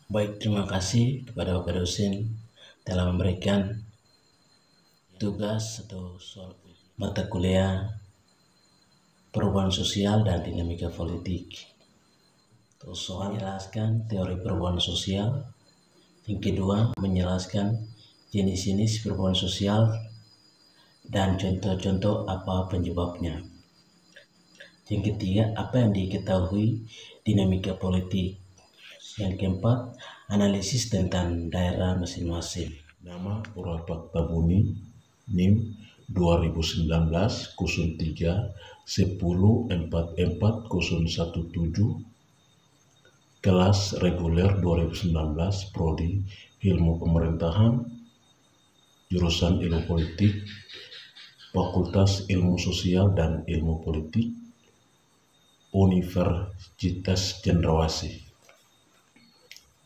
Baik, terima kasih kepada Bapak dosen telah memberikan tugas atau soal mata kuliah perubahan sosial dan dinamika politik. Terus soal menjelaskan teori perubahan sosial. Yang kedua, menjelaskan jenis-jenis perubahan sosial dan contoh-contoh apa penyebabnya. Yang ketiga, apa yang diketahui dinamika politik. Yang keempat, analisis tentang daerah masing-masing. Nama Pura Paktabuni, NIM 2019-03 104417, kelas reguler 2019, Prodi Ilmu Pemerintahan, jurusan Ilmu Politik, Fakultas Ilmu Sosial dan Ilmu Politik, Universitas Cendrawasih.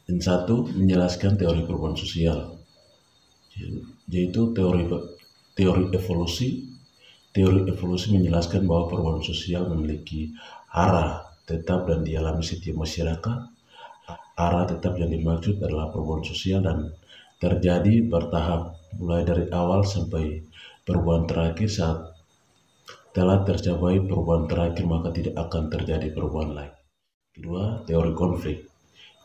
Dan satu, menjelaskan teori perubahan sosial, yaitu teori evolusi. Teori evolusi menjelaskan bahwa perubahan sosial memiliki arah tetap dan dialami setiap masyarakat. Arah tetap yang dimaksud adalah perubahan sosial dan terjadi bertahap, mulai dari awal sampai perubahan terakhir. Saat telah tercapai perubahan terakhir, maka tidak akan terjadi perubahan lain. Kedua, teori konflik.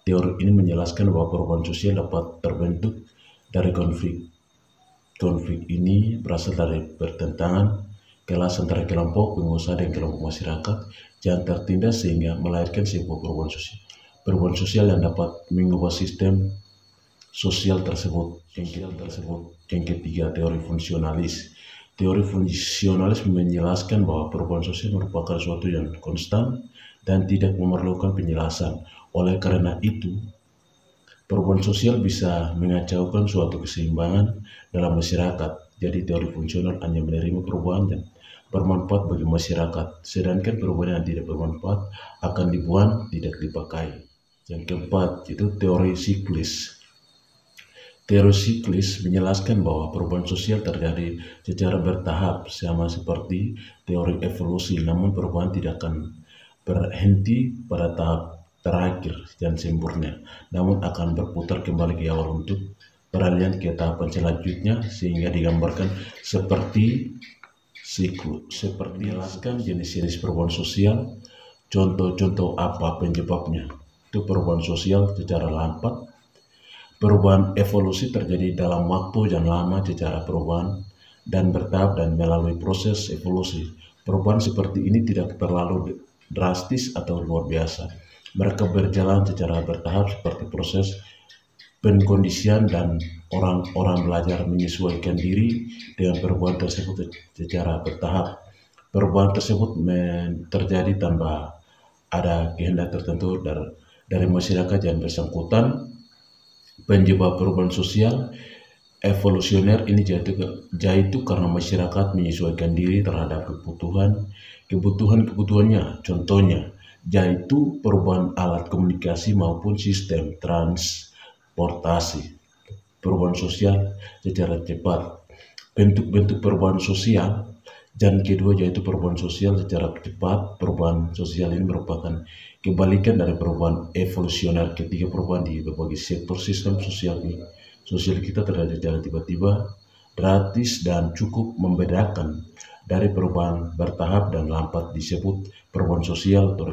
Teori ini menjelaskan bahwa perubahan sosial dapat terbentuk dari konflik. Konflik ini berasal dari pertentangan kelas antara kelompok pengusaha dan kelompok masyarakat yang tertindas sehingga melahirkan sebuah perubahan sosial. Perubahan sosial yang dapat mengubah sistem sosial tersebut. Yang ketiga, teori fungsionalis. Teori fungsionalis menjelaskan bahwa perubahan sosial merupakan sesuatu yang konstan dan tidak memerlukan penjelasan. Oleh karena itu, perubahan sosial bisa mengacaukan suatu keseimbangan dalam masyarakat. Jadi teori fungsional hanya menerima perubahan yang bermanfaat bagi masyarakat, sedangkan perubahan yang tidak bermanfaat akan dibuang, tidak dipakai. Yang keempat, itu teori siklis. Teori siklis menjelaskan bahwa perubahan sosial terjadi secara bertahap, sama seperti teori evolusi, namun perubahan tidak akan berhenti pada tahap terakhir dan sempurna, namun akan berputar kembali ke awal untuk peralihan ke tahapan selanjutnya, sehingga digambarkan seperti siklus. Seperti menjelaskan jenis-jenis perubahan sosial, contoh-contoh apa penyebabnya. Itu perubahan sosial secara lambat. Perubahan evolusi terjadi dalam waktu yang lama secara perubahan dan bertahap dan melalui proses evolusi. Perubahan seperti ini tidak terlalu drastis atau luar biasa. Mereka berjalan secara bertahap seperti proses pengkondisian dan orang-orang belajar menyesuaikan diri dengan perubahan tersebut secara bertahap. Perubahan tersebut terjadi tanpa ada kehendak tertentu dari masyarakat yang bersangkutan. Penyebab perubahan sosial evolusioner ini yaitu karena masyarakat menyesuaikan diri terhadap kebutuhannya. Contohnya yaitu perubahan alat komunikasi maupun sistem transportasi. Perubahan sosial secara cepat. Bentuk-bentuk perubahan sosial dan kedua yaitu perubahan sosial secara cepat. Perubahan sosial ini merupakan kebalikan dari perubahan evolusioner. Ketika perubahan di berbagai sektor sistem sosial kita terjadi secara tiba-tiba, gratis dan cukup. Membedakan dari perubahan bertahap dan lambat disebut perubahan sosial atau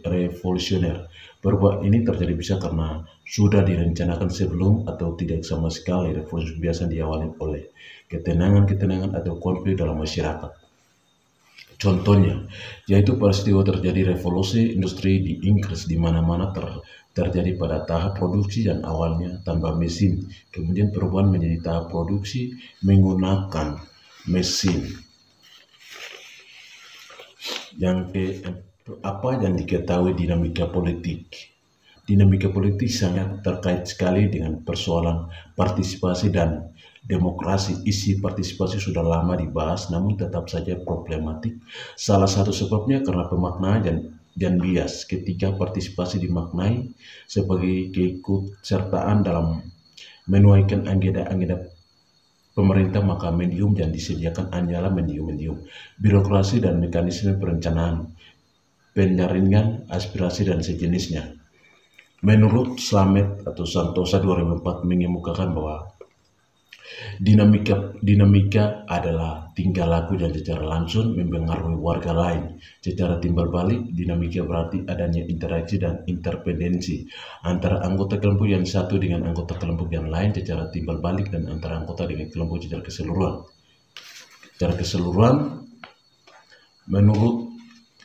revolusioner. Perubahan ini terjadi bisa karena sudah direncanakan sebelum atau tidak sama sekali. Revolusi biasa diawali oleh ketenangan atau konflik dalam masyarakat. Contohnya, yaitu peristiwa terjadi revolusi industri di Inggris, di mana-mana terjadi pada tahap produksi yang awalnya tanpa mesin, kemudian perubahan menjadi tahap produksi menggunakan mesin. Apa yang diketahui dinamika politik? Dinamika politik sangat terkait sekali dengan persoalan partisipasi dan demokrasi. Isi partisipasi sudah lama dibahas, namun tetap saja problematik. Salah satu sebabnya karena pemaknaan dan bias. Ketika partisipasi dimaknai sebagai keikutsertaan dalam menuaikan agenda pemerintah, maka medium yang disediakan hanyalah medium birokrasi dan mekanisme perencanaan, penjaringan, aspirasi dan sejenisnya. Menurut Slamet atau Santosa 2004 mengemukakan bahwa dinamika adalah tingkah laku yang secara langsung mempengaruhi warga lain. Secara timbal balik, dinamika berarti adanya interaksi dan interdependensi antara anggota kelompok yang satu dengan anggota kelompok yang lain secara timbal balik dan antara anggota dengan kelompok secara keseluruhan. Secara keseluruhan, menurut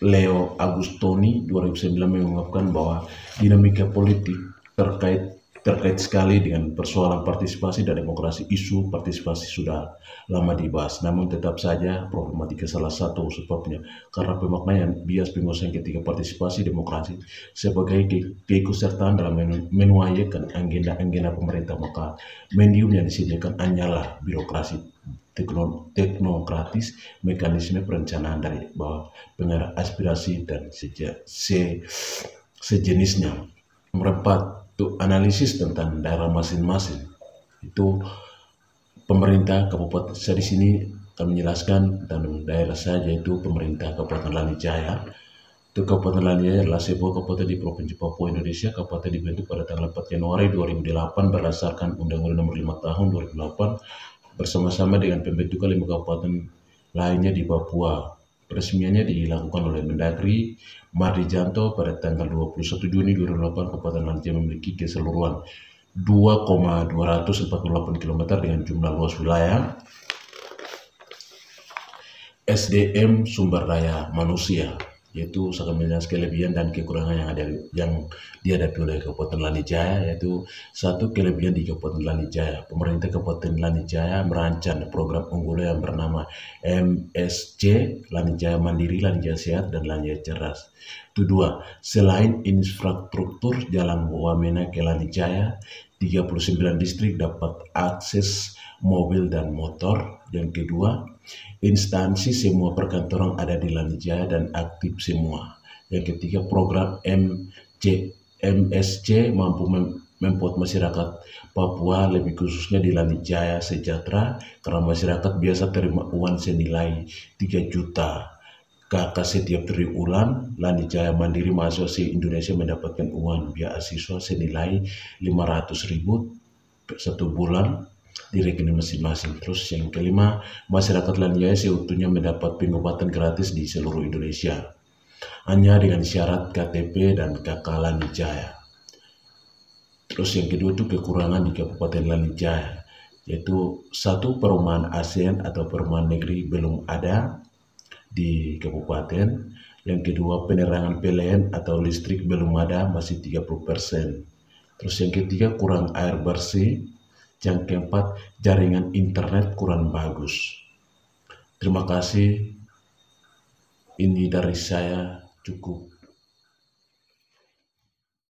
Leo Agustoni 2009 mengungkapkan bahwa dinamika politik terkait sekali dengan persoalan partisipasi dan demokrasi. Isu partisipasi sudah lama dibahas, namun tetap saja problematika salah satu sebabnya karena pemaknaan bias pengusaha ketika partisipasi demokrasi sebagai keikutsertaan dalam menuaikan agenda-agenda pemerintah, maka medium yang disediakan hanyalah birokrasi teknokratis, mekanisme perencanaan dari bawah, pengarah aspirasi dan sejenisnya. Nomor 4, itu analisis tentang daerah masing-masing. Itu pemerintah kabupaten, saya di sini akan menjelaskan tentang daerah saja, yaitu pemerintah Kabupaten Lanijaya. Itu Kabupaten Lanijaya adalah sebuah kabupaten di Provinsi Papua, Indonesia. Kabupaten dibentuk pada tanggal 4 Januari 2008 berdasarkan Undang-Undang Nomor 5 Tahun 2008 bersama-sama dengan pembentukan 5 kabupaten lainnya di Papua. Peresmiannya dilakukan oleh Mendagri Mardijanto pada tanggal 21 Juni 2008. Kabupaten Lanijaya memiliki keseluruhan 2,248 km dengan jumlah luas wilayah, SDM sumber daya manusia, yaitu sangat banyak kelebihan dan kekurangan yang dihadapi oleh Kabupaten Lanijaya. Yaitu satu kelebihan di Kabupaten Lanijaya, pemerintah Kabupaten Lanijaya merancang program unggulan yang bernama MSC, Lanijaya Mandiri, Lanijaya Sehat, dan Lanijaya Cerdas. Itu 2. Selain infrastruktur jalan Wamena ke Lanijaya, 39 distrik dapat akses mobil dan motor. Yang kedua, instansi semua perkantoran ada di Lanijaya dan aktif semua. Yang ketiga, program MSC mampu membuat masyarakat Papua, lebih khususnya di Lanijaya, sejahtera karena masyarakat biasa terima uang senilai 3 juta KK setiap triwulan. Lanijaya Mandiri, mahasiswa se-Indonesia mendapatkan uang beasiswa senilai 500.000 satu bulan di rekening masing-masing. Terus yang kelima, masyarakat Lanijaya seutuhnya mendapat pengobatan gratis di seluruh Indonesia, hanya dengan syarat KTP dan KK Lanijaya. Terus yang kedua itu kekurangan di Kabupaten Lanijaya, yaitu satu, perumahan ASEAN atau perumahan negeri belum ada di kabupaten. Yang kedua, penerangan PLN atau listrik belum ada, masih 30%. Terus yang ketiga, kurang air bersih. Yang keempat, jaringan internet kurang bagus. Terima kasih. Ini dari saya, cukup.